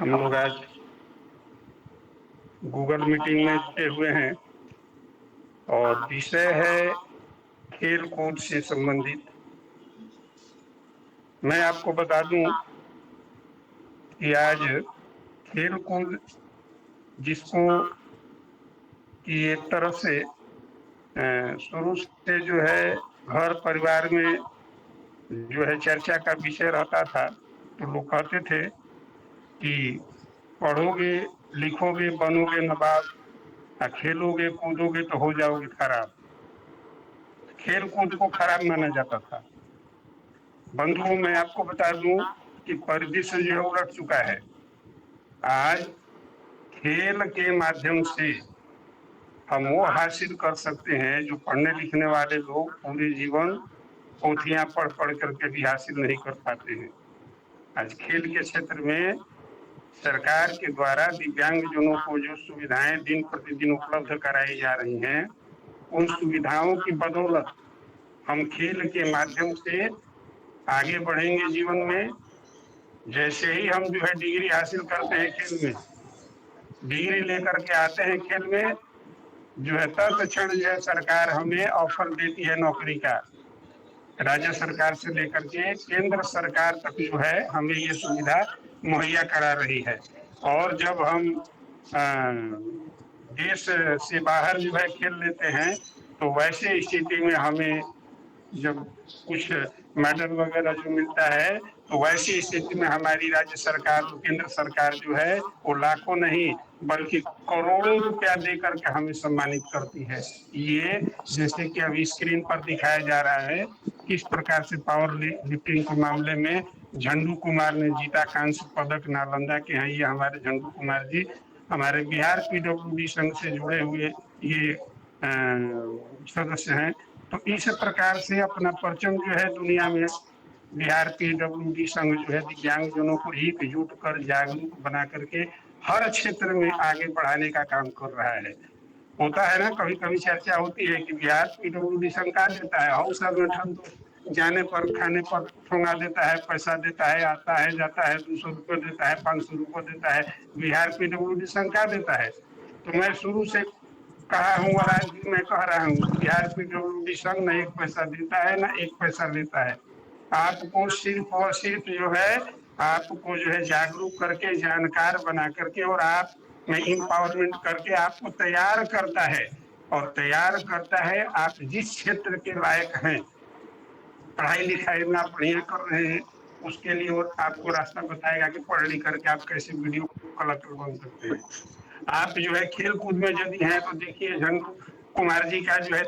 हम लोग आज गूगल मीटिंग में जुटे हुए हैं और विषय है खेल कूद से संबंधित। मैं आपको बता दूं कि आज खेल कूद जिसको कि एक तरह से शुरू से जो है घर परिवार में जो है चर्चा का विषय रहता था। तो लोग कहते थे कि पढ़ोगे लिखोगे बनोगे नवाब, खेलोगे कूदोगे तो हो जाओगे खराब। खेल कूद को खराब माना जाता था। बंधुओं, मैं आपको बता दूं कि परिदृश्य जो है उलट चुका है। आज खेल के माध्यम से हम वो हासिल कर सकते हैं जो पढ़ने लिखने वाले लोग पूरे जीवन पोथियां पढ़ पढ़ करके भी हासिल नहीं कर पाते हैं। आज खेल के क्षेत्र में सरकार के द्वारा दिव्यांगजनों को जो सुविधाएं दिन प्रतिदिन उपलब्ध कराई जा रही हैं, उन सुविधाओं की बदौलत हम खेल के माध्यम से आगे बढ़ेंगे जीवन में। जैसे ही हम जो है डिग्री हासिल करते हैं खेल में, डिग्री लेकर के आते हैं खेल में, जो है तत्क्षण जो है सरकार हमें ऑफर देती है नौकरी का। राज्य सरकार से लेकर के केंद्र सरकार तक जो है हमें ये सुविधा मुहैया करा रही है। और जब हम देश से बाहर जो है खेल लेते हैं, तो वैसे स्थिति में हमें जब कुछ मेडल वगैरह जो मिलता है, तो वैसी स्थिति में हमारी राज्य सरकार और केंद्र सरकार जो है वो लाखों नहीं बल्कि करोड़ों रुपया दे करके हमें सम्मानित करती है। ये जैसे कि अभी स्क्रीन पर दिखाया जा रहा है किस प्रकार से पावर लिफ्टिंग के मामले में झंडू कुमार ने जीता कांस्य पदक। नालंदा के हैं ये हमारे झंडू कुमार जी, हमारे बिहार पीडब्ल्यूडी संघ से जुड़े हुए ये सदस्य हैं। तो इस प्रकार से अपना परचम जो है दुनिया में बिहार पीडब्ल्यूडी संघ जो है दिव्यांगजनों को एकजुट कर जागरूक बना करके हर क्षेत्र में आगे बढ़ाने का काम कर रहा है। होता है ना, कभी कभी चर्चा होती है कि बिहार पीडब्ल्यूडी संघ का देता है, हाउ संगठन तो जाने पर खाने पर ठोंगा देता है, पैसा देता है, आता है जाता है, 200 रुपये देता है, 500 रुपये देता है। बिहार पीडब्ल्यूडी संघ का देता है। तो मैं शुरू से कहा हूँ और आज भी मैं कह रहा हूँ, बिहार पीडब्ल्यूडी संघ न एक पैसा देता है न एक पैसा लेता है। आपको सिर्फ और सिर्फ जो है आपको जो है जागरूक करके जानकार बना करके और आप में इम्पावरमेंट करके आपको तैयार करता है। और तैयार करता है आप जिस क्षेत्र के लायक हैं, पढ़ाई लिखाई में आप बढ़िया कर रहे हैं, उसके लिए और आपको रास्ता बताएगा कि पढ़ लिख करके आप कैसे वीडियो कलेक्टर बन सकते हैं। आप जो है खेल कूद में यदि हैं तो देखिए झंडू कुमार जी का जो है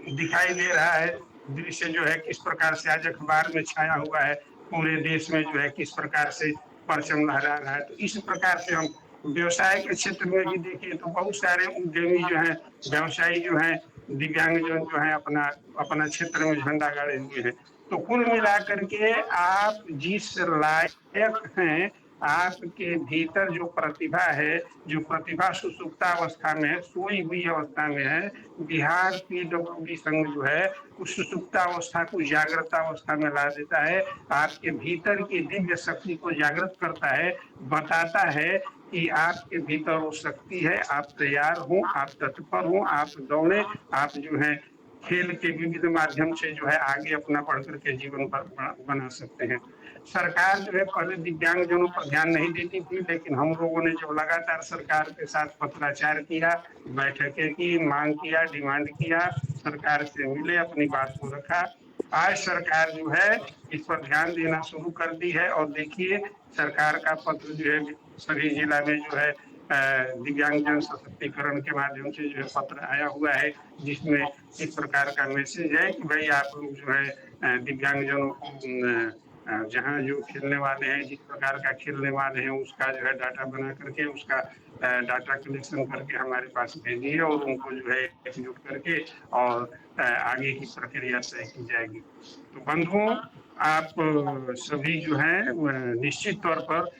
दिखाई दे रहा है दृश्य जो है किस प्रकार से आज अखबार में छाया हुआ है, पूरे देश में जो है किस प्रकार से परचम लहरा रहा है। तो इस प्रकार से हम व्यवसाय के क्षेत्र में भी देखिए तो बहुत सारे उद्यमी जो हैं, व्यवसायी जो हैं, दिव्यांगजन जो है अपना अपना क्षेत्र में झंडा गाड़े हुए हैं। तो कुल मिला करके आप जिस लायक हैं, आपके भीतर जो प्रतिभा है, जो प्रतिभा सुसुप्ता अवस्था में है, सोई हुई अवस्था में है, बिहार पीडब्ल्यूडी संघ जो है उस सुसुप्ता अवस्था को जागृत अवस्था में ला देता है। आपके भीतर की दिव्य शक्ति को जागृत करता है, बताता है कि आपके भीतर वो शक्ति है, आप तैयार हो, आप तत्पर हो, आप दौड़े, आप जो है खेल के विविध माध्यम से जो है आगे अपना बढ़ करके जीवन बना सकते हैं। सरकार जो है पहले दिव्यांगजनों पर ध्यान नहीं देती थी, लेकिन हम लोगों ने जब लगातार सरकार के साथ पत्राचार किया, बैठकें की, मांग किया, डिमांड किया, सरकार से मिले, अपनी बात को रखा, आज सरकार जो है इस पर ध्यान देना शुरू कर दी है। और देखिए सरकार का पत्र जो है सभी जिला में जो है दिव्यांगजन सशक्तिकरण के माध्यम से जो है पत्र आया हुआ है, जिसमें इस प्रकार का मैसेज है कि भाई आप लोग जो है दिव्यांगजनों को जहाँ जो खेलने वाले हैं, जिस प्रकार का खेलने वाले हैं, उसका जो है डाटा बना करके उसका डाटा कलेक्शन करके हमारे पास भेजिए और उनको जो है एकजुट करके और आगे की प्रक्रिया तय की जाएगी। तो बंधुओं, आप सभी जो है निश्चित तौर पर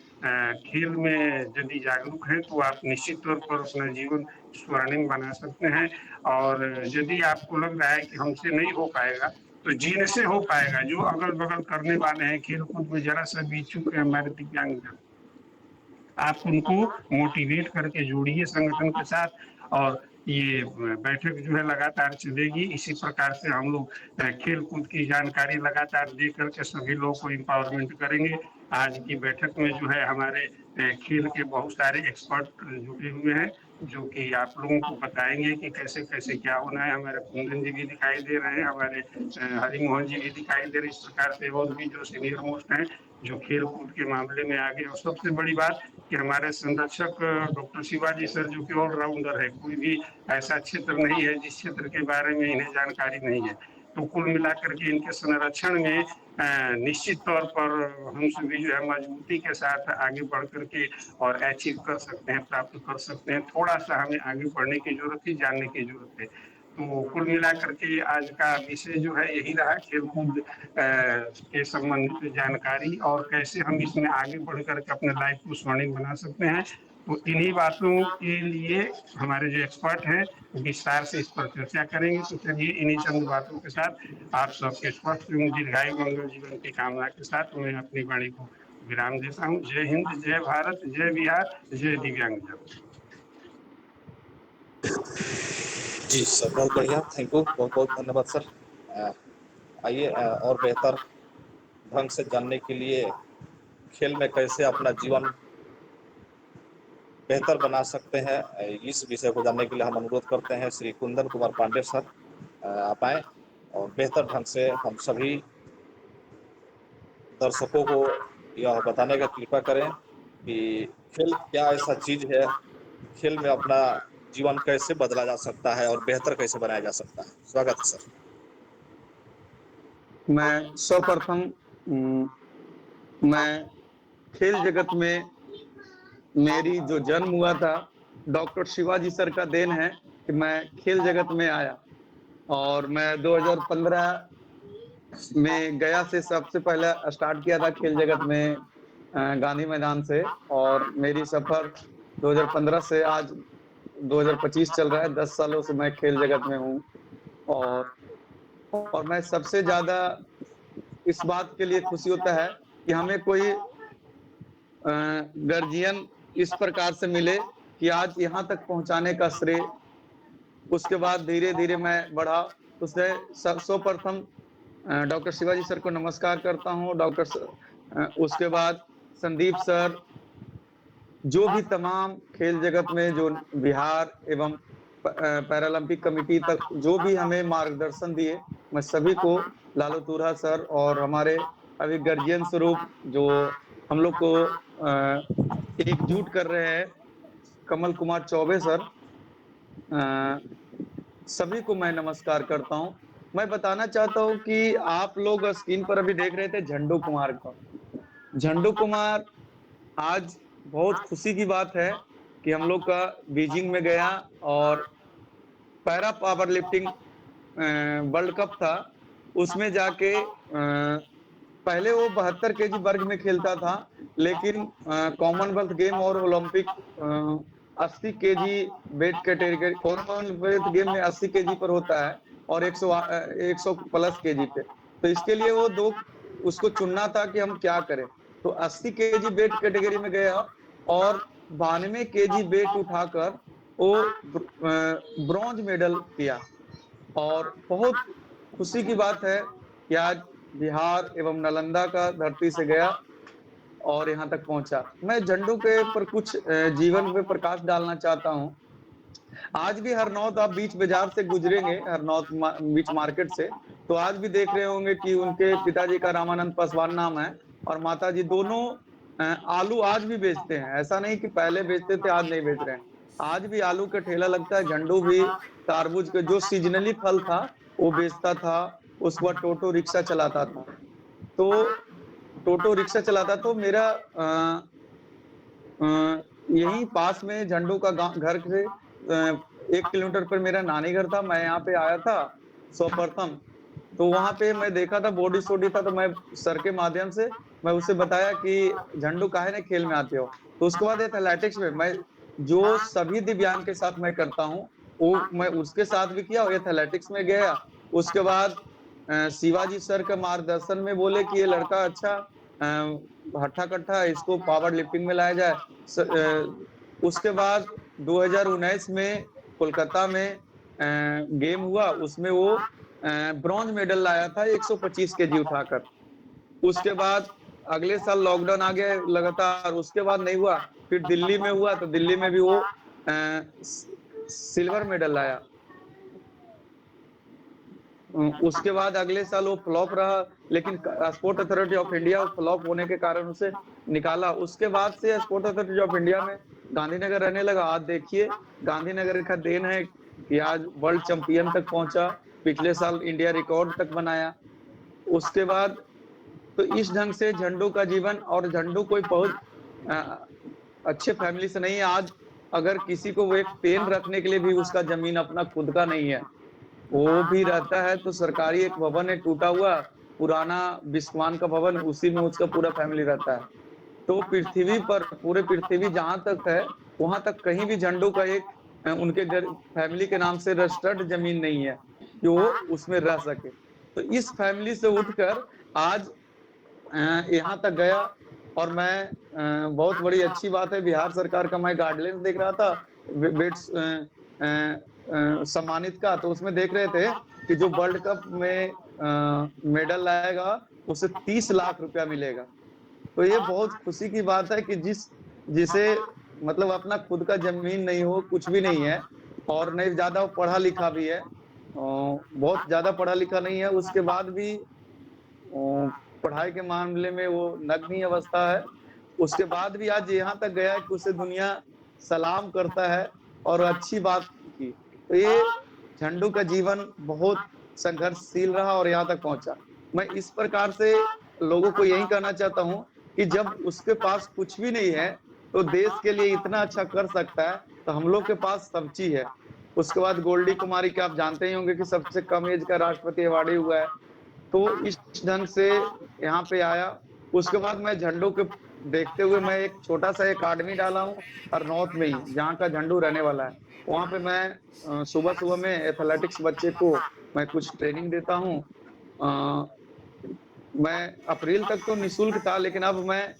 खेल में यदि जागरूक हैं तो आप निश्चित तौर पर अपना जीवन स्वर्णिम बना सकते हैं। और यदि आपको लग रहा है कि हमसे नहीं हो पाएगा, तो जीने से हो पाएगा। जो अगल बगल करने वाले हैं खेल कूद में जरा सा भी इच्छुक है हमारे दिव्यांगजन, आप उनको मोटिवेट करके जोड़िए संगठन के साथ और ये बैठक जो है लगातार चलेगी। इसी प्रकार से हम लोग खेल-कूद की जानकारी लगातार दे कर के सभी लोगों को एम्पावरमेंट करेंगे। आज की बैठक में जो है हमारे खेल के बहुत सारे एक्सपर्ट जुटे हुए हैं, जो कि आप लोगों को बताएँगे कि कैसे-कैसे क्या होना है। हमारे कुंदन जी भी दिखाई दे रहे हैं, हमारे हरिमोहन जी भी दिखाई दे रहे हैं। इस प्रकार से और भी जो सीनियर मोस्ट हैं, जो खेल-कूद के मामले में आगे और सबसे बड़ी बात कि हमारे संरक्षक डॉक्टर शिवाजी सर जो कि ऑलराउंडर है, कोई भी ऐसा क्षेत्र नहीं है जिस क्षेत्र के बारे में इन्हें जानकारी नहीं है। तो कुल मिलाकर के इनके संरक्षण में निश्चित तौर पर हम सभी जो है मजबूती के साथ आगे बढ़ कर के और अचीव कर सकते हैं, प्राप्त कर सकते हैं। थोड़ा-सा हमें आगे बढ़ने की ज़रूरत है, जानने की ज़रूरत है। तो कुल मिलाकर के आज का विषय जो है यही रहा, खेल-कूद के संबंधित जानकारी और कैसे हम इसमें आगे बढ़ कर के अपने लाइफ को स्वर्णिम बना सकते हैं। तो इन्हीं बातों के लिए हमारे जो एक्सपर्ट हैं विस्तार से इस पर चर्चा करेंगे। तो चलिए इन्हीं चंद बातों के साथ आप सबके स्वस्थ एवं दीर्घायु मंगल जीवन की कामना के साथ मैं अपनी वाणी को विराम देता हूँ। जय हिंद, जय भारत, जय बिहार, जय दिव्यांगजन। जी सर, बहुत बढ़िया, थैंक यू, बहुत-बहुत धन्यवाद सर। आइए और बेहतर ढंग से जानने के लिए खेल में कैसे अपना जीवन बेहतर बना सकते हैं, इस विषय को जानने के लिए हम अनुरोध करते हैं श्री कुंदन कुमार पांडे सर, आप आएँ और बेहतर ढंग से हम सभी दर्शकों को यह बताने का कृपा करें कि खेल क्या ऐसा चीज़ है, खेल में अपना जीवन कैसे बदला जा सकता है और बेहतर कैसे बनाया जा सकता है। स्वागत है सर। मैं सर्वप्रथम मैं खेल जगत में मेरी जो जन्म हुआ था, डॉक्टर शिवाजी सर का देन है कि मैं खेल जगत में आया और मैं 2015 में गया से सबसे पहले स्टार्ट किया था खेल जगत में गांधी मैदान से और मेरी सफर 2015 से आज 2025 चल रहा है। 10 सालों से मैं खेल जगत में हूँ और मैं सबसे ज़्यादा इस बात के लिए खुशी होता है कि हमें कोई गार्जियन इस प्रकार से मिले कि आज यहाँ तक पहुँचाने का श्रेय, उसके बाद धीरे-धीरे मैं बढ़ा। उससे सर्वप्रथम डॉक्टर शिवाजी सर को नमस्कार करता हूँ। उसके बाद संदीप सर, जो भी तमाम खेल जगत में जो बिहार एवं पैरालंपिक कमेटी तक जो भी हमें मार्गदर्शन दिए, मैं सभी को, लालू तुरा सर और हमारे अभी गार्जियन स्वरूप जो हम लोग को एकजुट कर रहे हैं, कमल कुमार चौबे सर, सभी को मैं नमस्कार करता हूँ। मैं बताना चाहता हूँ कि आप लोग स्क्रीन पर अभी देख रहे थे झंडू कुमार को। झंडू कुमार, आज बहुत खुशी की बात है कि हम लोग का बीजिंग में गया और para power lifting world cup था, उसमें जाके पहले वो 72 केजी वर्ग में खेलता था, लेकिन कॉमनवेल्थ गेम और Olympic 80 KG weight category, Commonwealth game में 80 केजी पर होता है और 100 प्लस केजी पे। तो इसके लिए वो उसको चुनना था कि हम क्या करें। तो 80 केजी वेट कैटेगरी में गया और 92 केजी वेट उठाकर वो ब्रॉन्ज मेडल किया और बहुत खुशी की बात है कि आज बिहार एवं नालंदा का धरती से गया और यहाँ तक पहुंचा। मैं झंडू के पर कुछ जीवन पे प्रकाश डालना चाहता हूँ। आज भी हरनौत आप बीच बाजार से गुजरेंगे, हरनौत बीच मार्केट से, तो आज भी देख रहे होंगे कि उनके पिताजी का रामानंद पासवान नाम है और माताजी दोनों आलू आज भी बेचते हैं। ऐसा नहीं कि पहले बेचते थे आज नहीं बेच रहे हैं, आज भी आलू का ठेला लगता है। झंडू भी तरबूज के जो सीजनली फल था वो बेचता था, उसके बाद टोटो रिक्शा चलाता था। तो टोटो रिक्शा चलाता तो मेरा यहीं पास में झंडू का घर से 1 किलोमीटर पर मेरा नानी घर था। मैं यहाँ पे आया था सर्वप्रथम, तो वहां पे मैं देखा था बॉडी सोडी था, तो मैं सर के माध्यम से मैं उसे बताया कि झंडू काहे ने खेल में आते हो। तो उसके बाद एथलेटिक्स में मैं जो सभी दिव्यांग के साथ मैं करता हूँ वो मैं उसके साथ भी किया और एथलेटिक्स में गया। उसके बाद शिवाजी सर के मार्गदर्शन में बोले कि ये लड़का अच्छा हट्ठा कट्ठा इसको पावर लिफ्टिंग में लाया जाए। उसके बाद 2019 में कोलकाता में गेम हुआ, उसमें वो ब्रॉन्ज मेडल लाया था 125 केजी उठाकर। उसके बाद अगले साल लॉकडाउन आ गया लगातार, उसके बाद नहीं हुआ। फिर दिल्ली में हुआ तो दिल्ली में भी वो सिल्वर मेडल लाया। उसके बाद अगले साल वो फ्लॉप रहा, लेकिन sport authority of India flop होने के कारण उसे निकाला। उसके बाद से स्पोर्ट अथॉरिटी ऑफ इंडिया में गांधीनगर रहने लगा। आज देखिए गांधीनगर का देन है कि आज वर्ल्ड चैंपियन तक पहुंचा, पिछले साल इंडिया रिकॉर्ड तक बनाया। उसके बाद तो इस ढंग से झंडू का जीवन, और झंडू कोई बहुत अच्छे फैमिली से नहीं है। आज अगर किसी को वो एक पेन रखने के लिए भी उसका जमीन अपना खुद का नहीं है, वो भी रहता है तो सरकारी एक भवन है टूटा हुआ पुराना बिस्वान का भवन, उसी में उसका पूरा फैमिली रहता है। तो पृथ्वी पर, पूरे पृथ्वी जहां तक है वहां तक कहीं भी झंडू का एक उनके फैमिली के नाम से रजिस्टर्ड जमीन नहीं है कि वो उसमें रह सके। तो इस फैमिली से उठकर आज यहाँ तक गया। और मैं बहुत बड़ी अच्छी बात है, बिहार सरकार का मैं गाइडलाइंस देख रहा था बेट्स सम्मानित का, तो उसमें देख रहे थे कि जो वर्ल्ड कप में मेडल लाएगा उसे 30 लाख रुपया मिलेगा। तो ये बहुत खुशी की बात है कि जिसे मतलब अपना खुद का जमीन नहीं हो, कुछ भी नहीं है, और नहीं ज्यादा पढ़ा लिखा भी है, बहुत ज्यादा पढ़ा लिखा नहीं है, उसके बाद भी पढ़ाई के मामले में वो नगण्य अवस्था है, उसके बाद भी आज यहाँ तक गया कि उसे दुनिया सलाम करता है और अच्छी बात की। तो ये झंडू का जीवन बहुत संघर्षशील रहा और यहाँ तक पहुंचा। मैं इस प्रकार से लोगों को यही कहना चाहता हूँ कि जब उसके पास कुछ भी नहीं है तो देश के लिए इतना अच्छा कर सकता है, तो हम लोग के पास सब चीज है। उसके बाद गोल्डी कुमारी के आप जानते ही होंगे कि सबसे कम एज का राष्ट्रपति अवार्डी हुआ है। तो इस ढंग से यहाँ पे आया। उसके बाद मैं झंडू के देखते हुए मैं एक छोटा सा अकादमी डाला हूँ और नॉर्थ में ही जहाँ का झंडू रहने वाला है, वहाँ पे मैं सुबह सुबह में एथलेटिक्स बच्चे को मैं कुछ ट्रेनिंग देता हूँ। मैं अप्रैल तक तो निःशुल्क था, लेकिन अब मैं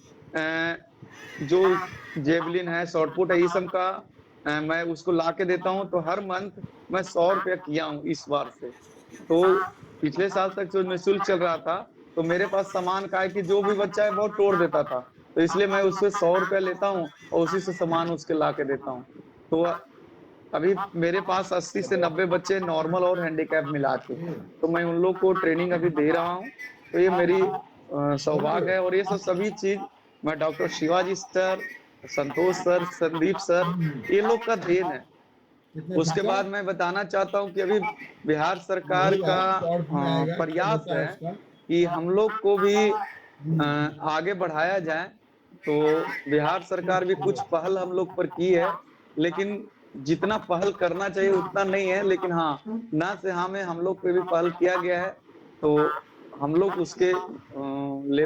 जो जेवलिन है, शॉर्टपुट है, ये सब का मैं उसको ला के देता हूँ। तो हर मंथ मैं 100 रुपया किया हूँ इस बार से। तो पिछले साल तक जो निःशुल्क चल रहा था तो मेरे पास सामान का है कि जो भी बच्चा है बहुत तोड़ देता था, तो इसलिए मैं उससे 100 रुपया लेता हूँ और उसी से सामान उसके ला के देता हूँ। तो अभी मेरे पास 80 से 90 बच्चे नॉर्मल और हैंडीकैप मिला के, तो मैं उन लोग को ट्रेनिंग अभी दे रहा हूँ। तो ये मेरी सौभाग्य है। और ये सभी चीज मैं डॉक्टर शिवाजी सर, संतोष सर, संदीप सर, ये लोग का देन है। उसके बाद मैं बताना चाहता हूँ कि अभी बिहार सरकार का प्रयास है कि हम लोग को भी आगे बढ़ाया जाए। तो बिहार सरकार भी कुछ पहल हम लोग पर की है, लेकिन जितना पहल करना चाहिए उतना नहीं है। लेकिन हाँ, ना से हाँ में हम लोग पे भी पहल किया गया है, तो हम लोग उसके